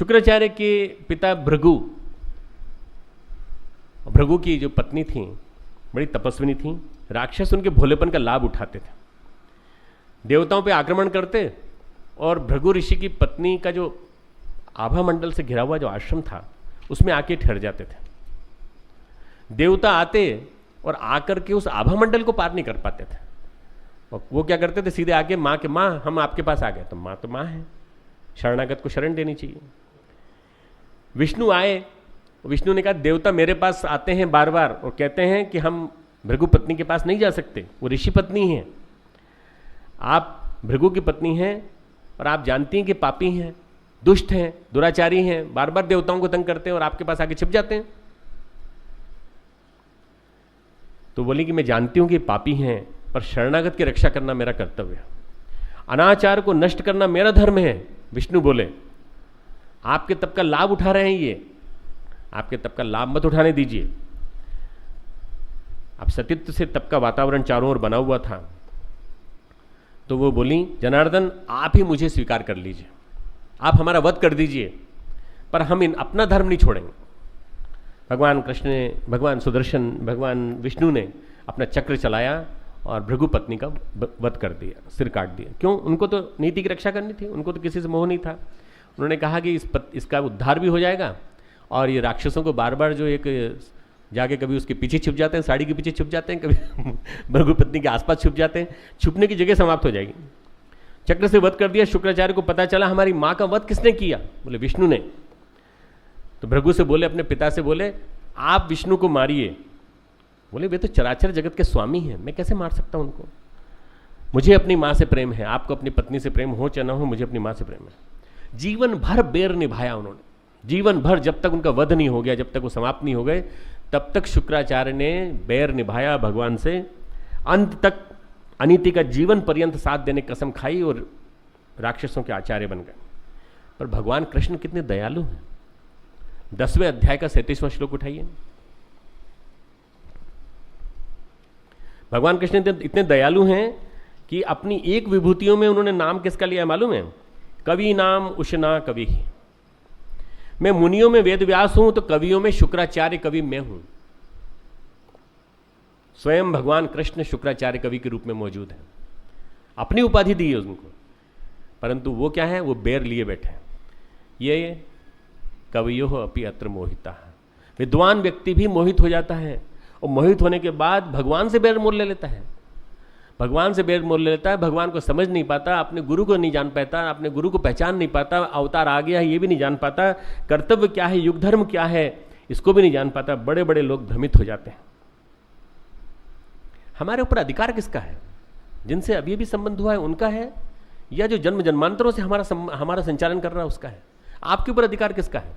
शुक्राचार्य के पिता भृगु, भृगु की जो पत्नी थी बड़ी तपस्विनी थी। राक्षस उनके भोलेपन का लाभ उठाते थे, देवताओं पे आक्रमण करते और भृगु ऋषि की पत्नी का जो आभा मंडल से घिरा हुआ जो आश्रम था उसमें आके ठहर जाते थे। देवता आते और आकर के उस आभा मंडल को पार नहीं कर पाते थे, और वो क्या करते थे, सीधे आके माँ के माँ हम आपके पास आ गए। तो माँ है, शरणागत को शरण देनी चाहिए। विष्णु आए, विष्णु ने कहा देवता मेरे पास आते हैं बार बार और कहते हैं कि हम भृगु पत्नी के पास नहीं जा सकते, वो ऋषि पत्नी है, आप भृगु की पत्नी हैं और आप जानती हैं कि पापी हैं, दुष्ट हैं, दुराचारी हैं, बार बार देवताओं को तंग करते हैं और आपके पास आके छिप जाते हैं। तो बोली कि मैं जानती हूं कि पापी हैं, पर शरणागत की रक्षा करना मेरा कर्तव्य है, अनाचार को नष्ट करना मेरा धर्म है। विष्णु बोले आपके तप का लाभ उठा रहे हैं, ये आपके तप का लाभ मत उठाने दीजिए। अब सतीत्व से तप का वातावरण चारों ओर बना हुआ था। तो वो बोली जनार्दन आप ही मुझे स्वीकार कर लीजिए, आप हमारा वध कर दीजिए, पर हम अपना धर्म नहीं छोड़ेंगे। भगवान कृष्ण ने, भगवान सुदर्शन, भगवान विष्णु ने अपना चक्र चलाया और भृगु पत्नी का वध कर दिया, सिर काट दिया। क्यों? उनको तो नीति की रक्षा करनी थी, उनको तो किसी से मोह नहीं था। उन्होंने कहा कि इसका उद्धार भी हो जाएगा और ये राक्षसों को बार बार जो एक जाके कभी उसके पीछे छुप जाते हैं, साड़ी के पीछे छुप जाते हैं, कभी भृगु पत्नी के आसपास छुप जाते हैं, छुपने की जगह समाप्त हो जाएगी। चक्र से वध कर दिया। शुक्राचार्य को पता चला हमारी माँ का वध किसने किया? बोले विष्णु ने। तो भृगु से बोले, अपने पिता से बोले आप विष्णु को मारिए। बोले वे तो चराचर जगत के स्वामी हैं, मैं कैसे मार सकता हूं उनको? मुझे अपनी माँ से प्रेम है, आपको अपनी पत्नी से प्रेम हो चाहे ना हो, मुझे अपनी माँ से प्रेम है। जीवन भर बेर निभाया उन्होंने, जीवन भर, जब तक उनका वध नहीं हो गया, जब तक वो समाप्त नहीं हो गए, तब तक शुक्राचार्य ने बैर निभाया भगवान से। अंत तक अनीति का जीवन पर्यंत साथ देने की कसम खाई और राक्षसों के आचार्य बन गए। पर भगवान कृष्ण कितने दयालु हैं। 10वें अध्याय का 37वां श्लोक उठाइए। भगवान कृष्ण इतने दयालु हैं कि अपनी एक विभूतियों में उन्होंने नाम किसका लिया मालूम है? कवि नाम उशना कवि। मैं मुनियों में वेद व्यास हूं तो कवियों में शुक्राचार्य कवि मैं हूं। स्वयं भगवान कृष्ण शुक्राचार्य कवि के रूप में मौजूद है, अपनी उपाधि दी है उनको, परंतु वो क्या है? वो बेर लिए बैठे हैं। ये कवियो अपि अत्र मोहिता। विद्वान व्यक्ति भी मोहित हो जाता है और मोहित होने के बाद भगवान से बैर मोल ले लेता है, भगवान से बैर मोल ले लेता है। भगवान को समझ नहीं पाता, अपने गुरु को नहीं जान पाता, अपने गुरु को पहचान नहीं पाता, अवतार आ गया है ये भी नहीं जान पाता, कर्तव्य क्या है, युग धर्म क्या है इसको भी नहीं जान पाता। बड़े बड़े लोग भ्रमित हो जाते हैं। हमारे ऊपर अधिकार किसका है? जिनसे अभी भी संबंध हुआ है उनका है, या जो जन्म जन्मांतरों से हमारा संचालन कर रहा है उसका है? आपके ऊपर अधिकार किसका है?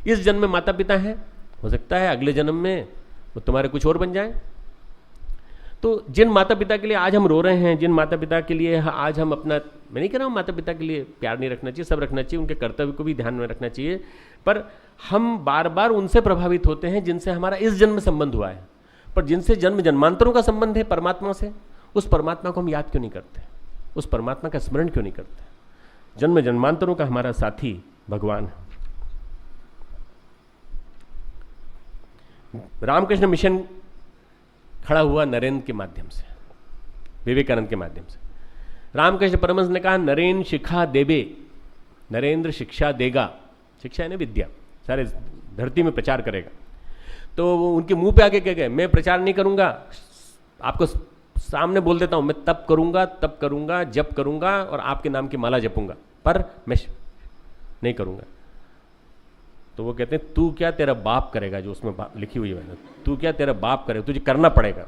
इस जन्म में माता पिता है, हो सकता है अगले जन्म में वो तुम्हारे कुछ और बन जाए। तो जिन माता पिता के लिए आज हम रो रहे हैं, जिन माता पिता के लिए आज हम अपना, मैं नहीं कह रहा हूं माता पिता के लिए प्यार नहीं रखना चाहिए, सब रखना चाहिए, उनके कर्तव्य को भी ध्यान में रखना चाहिए, पर हम बार बार उनसे प्रभावित होते हैं जिनसे हमारा इस जन्म में संबंध हुआ है। पर जिनसे जन्म जन्मांतरों का संबंध है परमात्मा से, उस परमात्मा को हम याद क्यों नहीं करते? उस परमात्मा का स्मरण क्यों नहीं करते? जन्म जन्मांतरों का हमारा साथी भगवान है। रामकृष्ण मिशन खड़ा हुआ नरेंद्र के माध्यम से, विवेकानंद के माध्यम से। रामकृष्ण परमहंस ने कहा नरेंद्र शिक्षा देबे, नरेंद्र शिक्षा देगा। शिक्षा है ना विद्या, सारे धरती में प्रचार करेगा। तो वो उनके मुंह पे आके कह गए मैं प्रचार नहीं करूंगा, आपको सामने बोल देता हूं, मैं तप करूंगा, जप करूंगा और आपके नाम की माला जपूंगा, पर मैं नहीं करूंगा। तो वो कहते हैं तू क्या तेरा बाप करेगा, जो उसमें लिखी हुई है, तू क्या तेरा बाप करेगा, तुझे करना पड़ेगा।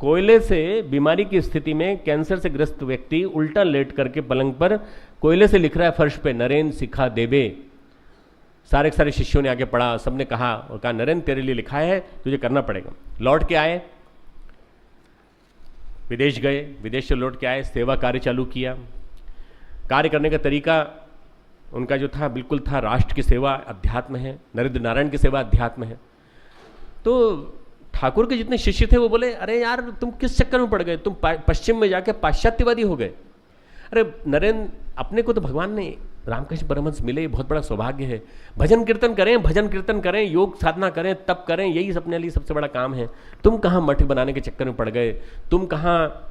कोयले से बीमारी की स्थिति में कैंसर से ग्रस्त व्यक्ति उल्टा लेट करके पलंग पर कोयले से लिख रहा है फर्श पे नरेंद्र सिखा देबे। सारे सारे शिष्यों ने आगे पढ़ा, सबने कहा और कहा नरेंद्र तेरे लिए लिखा है, तुझे करना पड़ेगा। लौट के आए, विदेश गए, विदेश से लौट के आए, सेवा कार्य चालू किया। कार्य करने का तरीका उनका जो था बिल्कुल था राष्ट्र की सेवा अध्यात्म है, नरेंद्र नारायण की सेवा अध्यात्म है। तो ठाकुर के जितने शिष्य थे वो बोले अरे यार तुम किस चक्कर में पड़ गए, तुम पश्चिम में जाके पाश्चात्यवादी हो गए। अरे नरेंद्र अपने को तो भगवान ने रामकृष्ण परमहंस मिले, बहुत बड़ा सौभाग्य है। भजन कीर्तन करें, भजन कीर्तन करें, योग साधना करें, तप करें, यही अपने लिए सबसे बड़ा काम है। तुम कहाँ मठ बनाने के चक्कर में पड़ गए, तुम कहाँ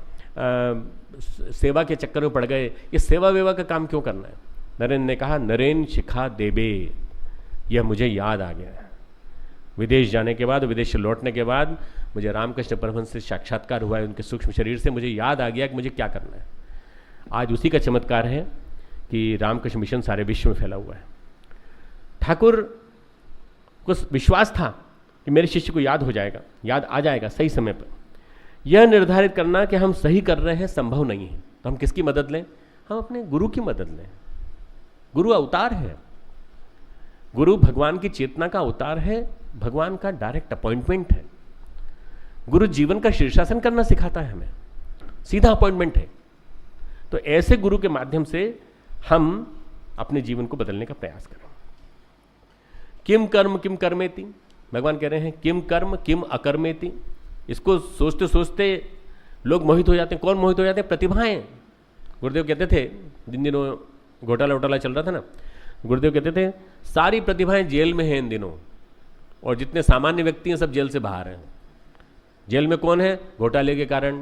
सेवा के चक्कर में पड़ गए, ये सेवा वेवा का काम क्यों करना है। नरेंद्र ने कहा, नरेंद्र शिखा देबे, यह मुझे याद आ गया। विदेश जाने के बाद, विदेश से लौटने के बाद मुझे रामकृष्ण परमहंस से साक्षात्कार हुआ है, उनके सूक्ष्म शरीर से मुझे याद आ गया कि मुझे क्या करना है। आज उसी का चमत्कार है कि रामकृष्ण मिशन सारे विश्व में फैला हुआ है। ठाकुर को विश्वास था कि मेरे शिष्य को याद हो जाएगा, याद आ जाएगा सही समय पर। यह निर्धारित करना कि हम सही कर रहे हैं संभव नहीं है, तो हम किसकी मदद लें? हम अपने गुरु की मदद लें। गुरु अवतार है, गुरु भगवान की चेतना का अवतार है, भगवान का डायरेक्ट अपॉइंटमेंट है। गुरु जीवन का शीर्षासन करना सिखाता है, हमें सीधा अपॉइंटमेंट है। तो ऐसे गुरु के माध्यम से हम अपने जीवन को बदलने का प्रयास करें। किम कर्म किम कर्मेति, भगवान कह रहे हैं किम कर्म किम अकर्मेति। इसको सोचते सोचते लोग मोहित हो जाते हैं। कौन मोहित हो जाते हैं? प्रतिभाएं। गुरुदेव कहते थे, जिन दिनों घोटाला वोटाला चल रहा था ना, गुरुदेव कहते थे सारी प्रतिभाएं जेल में हैं इन दिनों, और जितने सामान्य व्यक्ति हैं सब जेल से बाहर हैं। जेल में कौन है? घोटाले के कारण।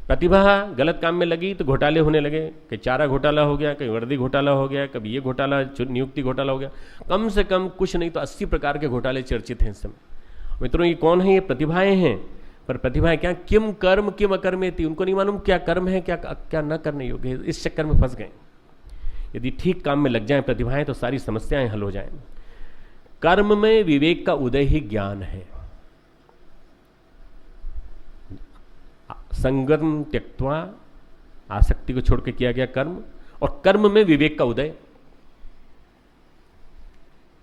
प्रतिभा गलत काम में लगी तो घोटाले होने लगे, कहीं चारा घोटाला हो गया, कहीं वर्दी घोटाला हो गया, कभी ये घोटाला, नियुक्ति घोटाला हो गया। कम से कम कुछ नहीं तो 80 प्रकार के घोटाले चर्चित हैं इस समय। मित्रों, ये कौन है? ये प्रतिभाएं हैं। पर प्रतिभाएं क्या? किम कर्म किम अकर्मेति। उनको नहीं मालूम क्या कर्म है, क्या क्या न करने योग्य है। इस चक्कर में फंस गए। यदि ठीक काम में लग जाएं प्रतिभाएं तो सारी समस्याएं हल हो जाएं। कर्म में विवेक का उदय ही ज्ञान है। संगम त्यक्त्वा, आसक्ति को छोड़ के किया गया कर्म, और कर्म में विवेक का उदय।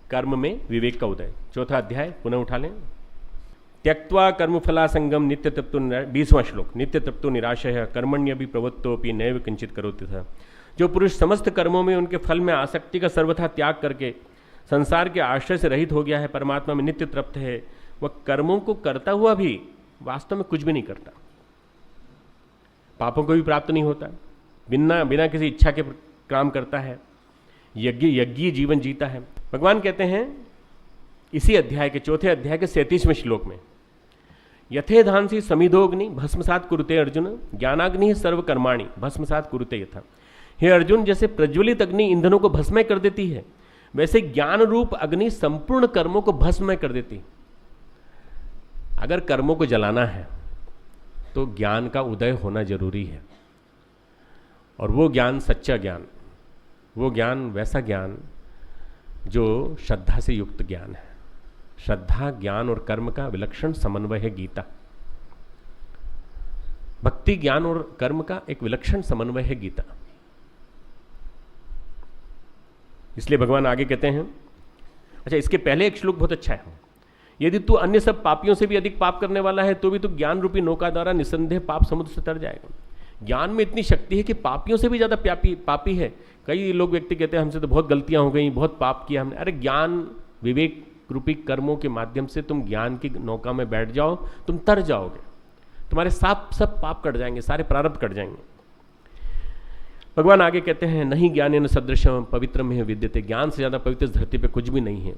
कर्म में विवेक का उदय, चौथा अध्याय पुनः उठा लें। त्यक्त्वा कर्मफला संगम नित्य तृप्तो, 20वां श्लोक। नित्य तृप्तो निराशय कर्मण्य भी प्रवृत्तोपि नैव किंचित करोति था। जो पुरुष समस्त कर्मों में उनके फल में आसक्ति का सर्वथा त्याग करके संसार के आश्रय से रहित हो गया है, परमात्मा में नित्य तृप्त है, वह कर्मों को करता हुआ भी वास्तव में कुछ भी नहीं करता, पापों को भी प्राप्त नहीं होता, बिना किसी इच्छा के काम करता है, यज्ञ जीवन जीता है। भगवान कहते हैं इसी अध्याय के चौथे अध्याय के 37वें श्लोक में, यथे धांसी समिधोग्नि भस्मसात कुरुते अर्जुन, ज्ञानाग्नि सर्वकर्माणि भस्मसात कुरुते यथा। हे अर्जुन, जैसे प्रज्वलित अग्नि ईंधनों को भस्मय कर देती है, वैसे ज्ञान रूप अग्नि संपूर्ण कर्मों को भस्मय कर देती। अगर कर्मों को जलाना है तो ज्ञान का उदय होना जरूरी है, और वो ज्ञान सच्चा ज्ञान, वो ज्ञान वैसा ज्ञान जो श्रद्धा से युक्त ज्ञान है। श्रद्धा, ज्ञान और कर्म का विलक्षण समन्वय है गीता। भक्ति, ज्ञान और कर्म का एक विलक्षण समन्वय है गीता। इसलिए भगवान आगे कहते हैं, अच्छा इसके पहले एक श्लोक बहुत अच्छा है, यदि तू अन्य सब पापियों से भी अधिक पाप करने वाला है तो भी तू ज्ञान रूपी नौका द्वारा निसंदेह पाप समुद्र से तर जाएगा। ज्ञान में इतनी शक्ति है कि पापियों से भी ज्यादा पापी है। कई लोग व्यक्ति कहते हैं हमसे तो बहुत गलतियां हो गई, बहुत पाप किया हमने। अरे ज्ञान विवेक रूपी कर्मों के माध्यम से तुम ज्ञान की नौका में बैठ जाओ, तुम तर जाओगे, तुम्हारे सब पाप कट जाएंगे, सारे प्रारब्ध कट जाएंगे। भगवान आगे कहते हैं, नहीं ज्ञानेन सदृशम पवित्रम हि विद्यते। ज्ञान से ज्यादा पवित्र इस धरती पे कुछ भी नहीं है।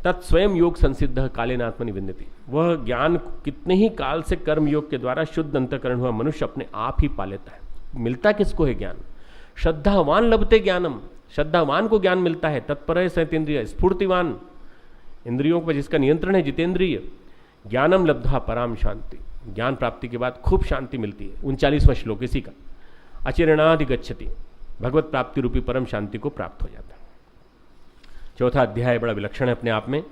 तत्स्वयं योग संसिद्ध कालेन आत्मनि विन्दति। वह ज्ञान कितने ही काल से कर्म योग के द्वारा शुद्ध अंतःकरण हुआ मनुष्य अपने आप ही पा लेता है। मिलता किसको है ज्ञान? श्रद्धावान लभते ज्ञानम, श्रद्धावान को ज्ञान मिलता है। तत्पर सतेन्द्रिय स्फूर्तिवान, इंद्रियों पर जिसका नियंत्रण है, जितेंद्रिय। ज्ञानम लब्धा पराम शांति, ज्ञान प्राप्ति के बाद खूब शांति मिलती है। 39वां श्लोक इसी का। अचिरणाधिगच्छति, भगवत प्राप्ति रूपी परम शांति को प्राप्त हो जाता है। चौथा अध्याय बड़ा विलक्षण है अपने आप में,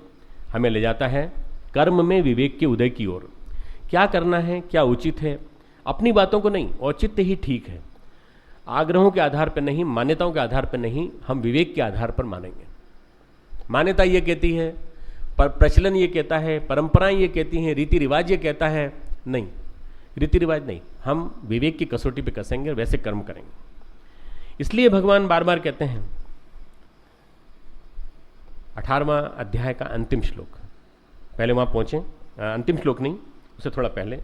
हमें ले जाता है कर्म में विवेक के उदय की ओर। क्या करना है, क्या उचित है, अपनी बातों को नहीं, औचित्य ही ठीक है। आग्रहों के आधार पर नहीं, मान्यताओं के आधार पर नहीं, हम विवेक के आधार पर मानेंगे। मान्यता ये कहती है, पर प्रचलन ये कहता है, परंपराएं ये कहती हैं, रीति रिवाज ये कहता है, नहीं, रीति रिवाज नहीं, हम विवेक की कसौटी पे कसेंगे, वैसे कर्म करेंगे। इसलिए भगवान बार बार कहते हैं, 18वां अध्याय का अंतिम श्लोक, पहले वहां पहुंचे, अंतिम श्लोक नहीं, उससे थोड़ा पहले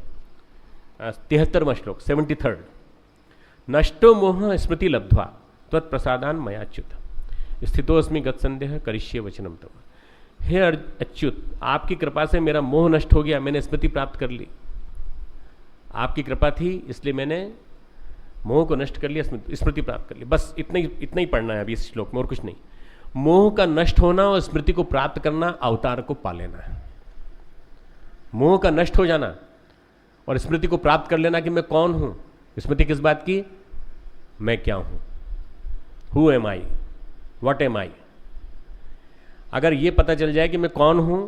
73वां श्लोक 73rd। नष्टो मोह स्मृति लब्ध्वा त्वत्प्रसादान मयाच्युत स्थितोस्मि गत्संदेह करिष्ये वचनम तव। हे अच्युत, आपकी कृपा से मेरा मोह नष्ट हो गया, मैंने स्मृति प्राप्त कर ली। आपकी कृपा थी इसलिए मैंने मोह को नष्ट कर लिया, स्मृति प्राप्त कर ली। बस इतना ही पढ़ना है अभी इस श्लोक में, और कुछ नहीं। मोह का नष्ट होना और स्मृति को प्राप्त करना, अवतार को पा लेना है। मोह का नष्ट हो जाना और स्मृति को प्राप्त कर लेना कि मैं कौन हूं। स्मृति किस बात की? मैं क्या हूं, who am I, what am I. अगर ये पता चल जाए कि मैं कौन हूं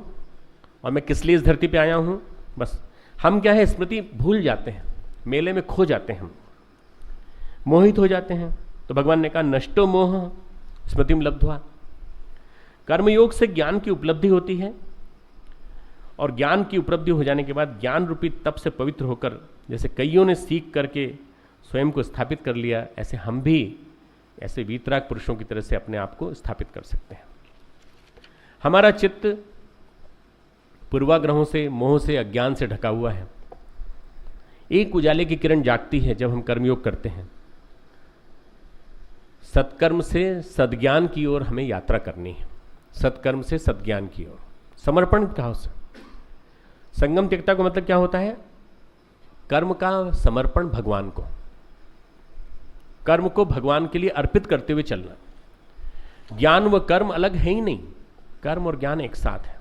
और मैं किस लिए इस धरती पे आया हूं, बस हम क्या है, स्मृति भूल जाते हैं, मेले में खो जाते हैं, हम मोहित हो जाते हैं। तो भगवान ने कहा नष्टो मोह स्मृतिम लब्ध्वा। कर्मयोग से ज्ञान की उपलब्धि होती है, और ज्ञान की उपलब्धि हो जाने के बाद ज्ञान रूपी तप से पवित्र होकर, जैसे कईयों ने सीख करके स्वयं को स्थापित कर लिया, ऐसे हम भी ऐसे वीतराग पुरुषों की तरह से अपने आप को स्थापित कर सकते हैं। हमारा चित्त पूर्वाग्रहों से, मोह से, अज्ञान से ढका हुआ है। एक उजाले की किरण जागती है जब हम कर्मयोग करते हैं। सत्कर्म से सद्ज्ञान की ओर हमें यात्रा करनी है, सत्कर्म से सद्ज्ञान की ओर। समर्पण कहा उसे, संगम त्यक्ता को मतलब क्या होता है? कर्म का समर्पण भगवान को, कर्म को भगवान के लिए अर्पित करते हुए चलना। ज्ञान व कर्म अलग है ही नहीं, कर्म और ज्ञान एक साथ है।